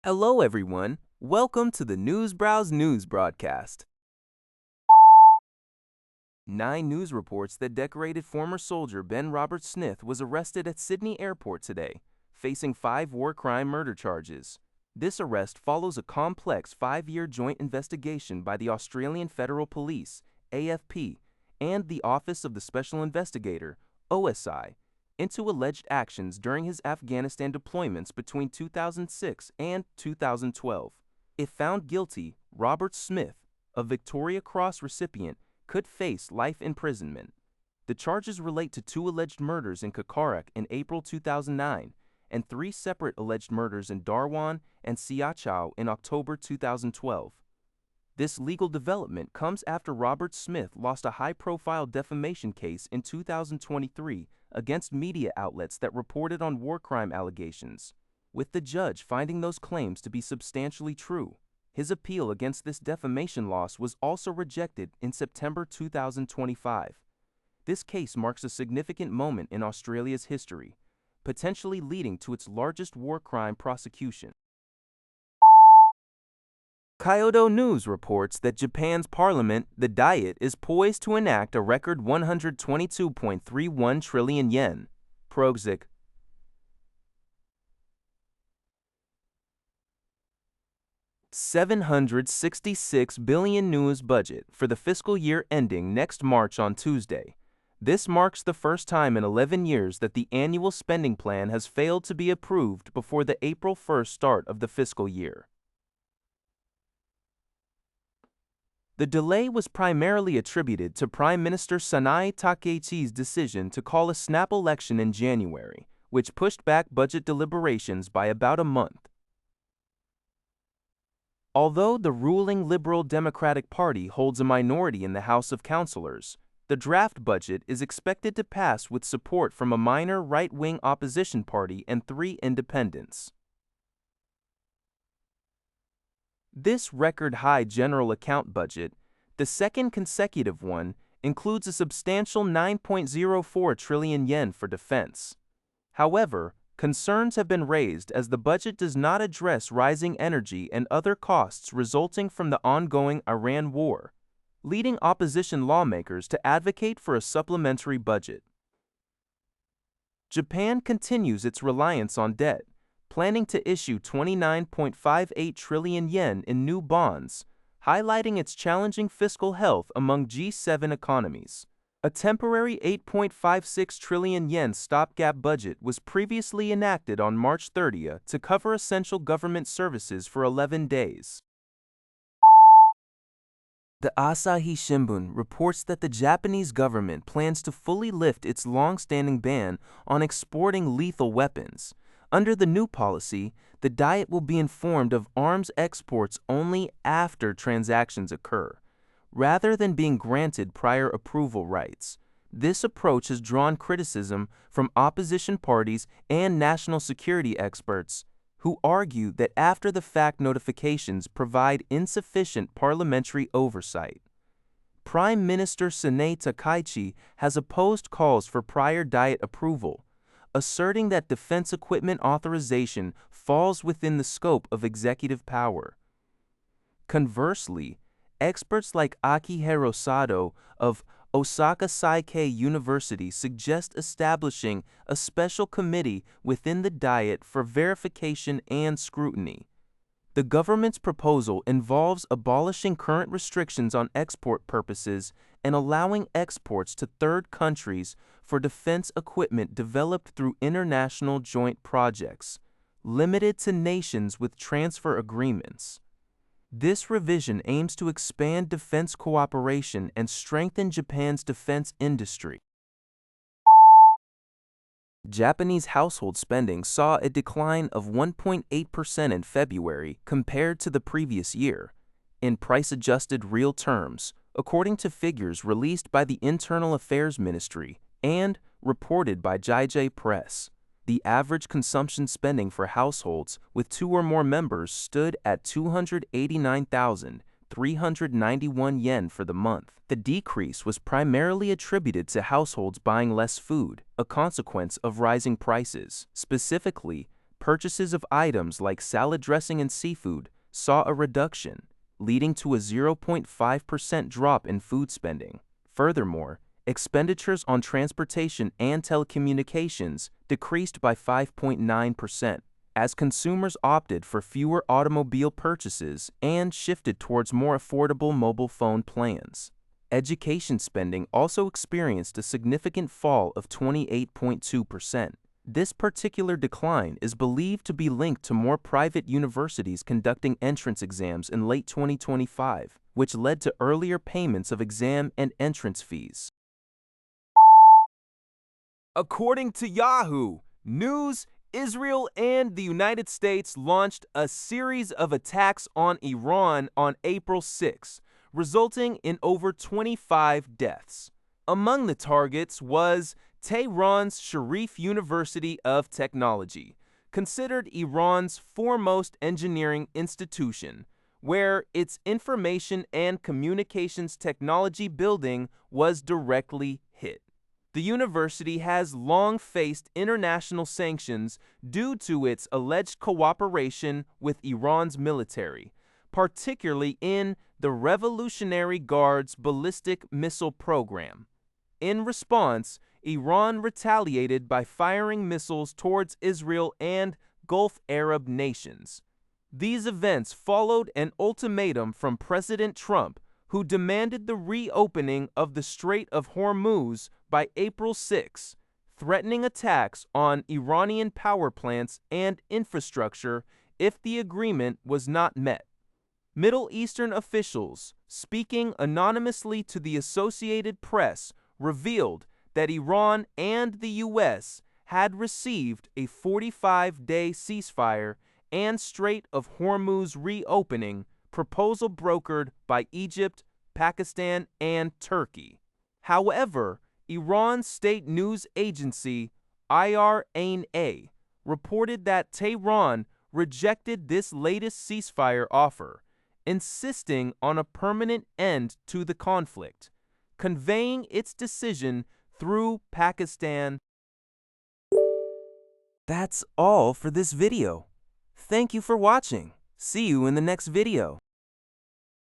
Hello, everyone. Welcome to the Newsbrowse News broadcast. 9 news reports that decorated former soldier Ben Robert Smith was arrested at Sydney Airport today, facing 5 war crime murder charges. This arrest follows a complex 5-year joint investigation by the Australian Federal Police, AFP, and the Office of the Special Investigator, OSI, into alleged actions during his Afghanistan deployments between 2006 and 2012. If found guilty, Robert Smith, a Victoria Cross recipient, could face life imprisonment. The charges relate to 2 alleged murders in Kakaruk in April 2009 and 3 separate alleged murders in Darwan and Siachao in October 2012. This legal development comes after Robert Smith lost a high-profile defamation case in 2023 against media outlets that reported on war crime allegations, with the judge finding those claims to be substantially true. His appeal against this defamation loss was also rejected in September 2025. This case marks a significant moment in Australia's history, potentially leading to its largest war crime prosecution. Kyodo News reports that Japan's parliament, the Diet, is poised to enact a record 122.31 trillion yen. Proxic. $766 billion news budget for the fiscal year ending next March on Tuesday. This marks the first time in 11 years that the annual spending plan has failed to be approved before the April 1st start of the fiscal year. The delay was primarily attributed to Prime Minister Sanae Takaichi's decision to call a snap election in January, which pushed back budget deliberations by about a month. Although the ruling Liberal Democratic Party holds a minority in the House of Councillors, the draft budget is expected to pass with support from a minor right-wing opposition party and 3 independents. This record-high general account budget, the second consecutive one, includes a substantial 9.04 trillion yen for defense. However, concerns have been raised as the budget does not address rising energy and other costs resulting from the ongoing Iran war, leading opposition lawmakers to advocate for a supplementary budget. Japan continues its reliance on debt, planning to issue 29.58 trillion yen in new bonds, highlighting its challenging fiscal health among G7 economies. A temporary 8.56 trillion yen stopgap budget was previously enacted on March 30 to cover essential government services for 11 days. The Asahi Shimbun reports that the Japanese government plans to fully lift its long-standing ban on exporting lethal weapons. Under the new policy, the Diet will be informed of arms exports only after transactions occur, rather than being granted prior approval rights. This approach has drawn criticism from opposition parties and national security experts, who argue that after-the-fact notifications provide insufficient parliamentary oversight. Prime Minister Sanae Takaichi has opposed calls for prior Diet approval, asserting that defense equipment authorization falls within the scope of executive power. Conversely, experts like Akihiro Sado of Osaka Saikei University suggest establishing a special committee within the Diet for verification and scrutiny. The government's proposal involves abolishing current restrictions on export purposes and allowing exports to third countries for defense equipment developed through international joint projects, limited to nations with transfer agreements. This revision aims to expand defense cooperation and strengthen Japan's defense industry. Japanese household spending saw a decline of 1.8% in February compared to the previous year, in price-adjusted real terms, according to figures released by the Internal Affairs Ministry and reported by JJ Press. The average consumption spending for households with 2 or more members stood at 289,391 yen for the month. The decrease was primarily attributed to households buying less food, a consequence of rising prices. Specifically, purchases of items like salad dressing and seafood saw a reduction, leading to a 0.5% drop in food spending. Furthermore, expenditures on transportation and telecommunications decreased by 5.9%, as consumers opted for fewer automobile purchases and shifted towards more affordable mobile phone plans. Education spending also experienced a significant fall of 28.2%. This particular decline is believed to be linked to more private universities conducting entrance exams in late 2025, which led to earlier payments of exam and entrance fees. According to Yahoo News, Israel and the United States launched a series of attacks on Iran on April 6, resulting in over 25 deaths. Among the targets was Tehran's Sharif University of Technology, considered Iran's foremost engineering institution, where its information and communications technology building was directly hit. The university has long faced international sanctions due to its alleged cooperation with Iran's military, particularly in the Revolutionary Guard's ballistic missile program. In response, Iran retaliated by firing missiles towards Israel and Gulf Arab nations. These events followed an ultimatum from President Trump, who demanded the reopening of the Strait of Hormuz by April 6, threatening attacks on Iranian power plants and infrastructure if the agreement was not met. Middle Eastern officials, speaking anonymously to the Associated Press, revealed that Iran and the U.S. had received a 45-day ceasefire and Strait of Hormuz reopening proposal brokered by Egypt, Pakistan, and Turkey. However, Iran's state news agency, IRNA, reported that Tehran rejected this latest ceasefire offer, insisting on a permanent end to the conflict, conveying its decision through Pakistan. That's all for this video. Thank you for watching. See you in the next video.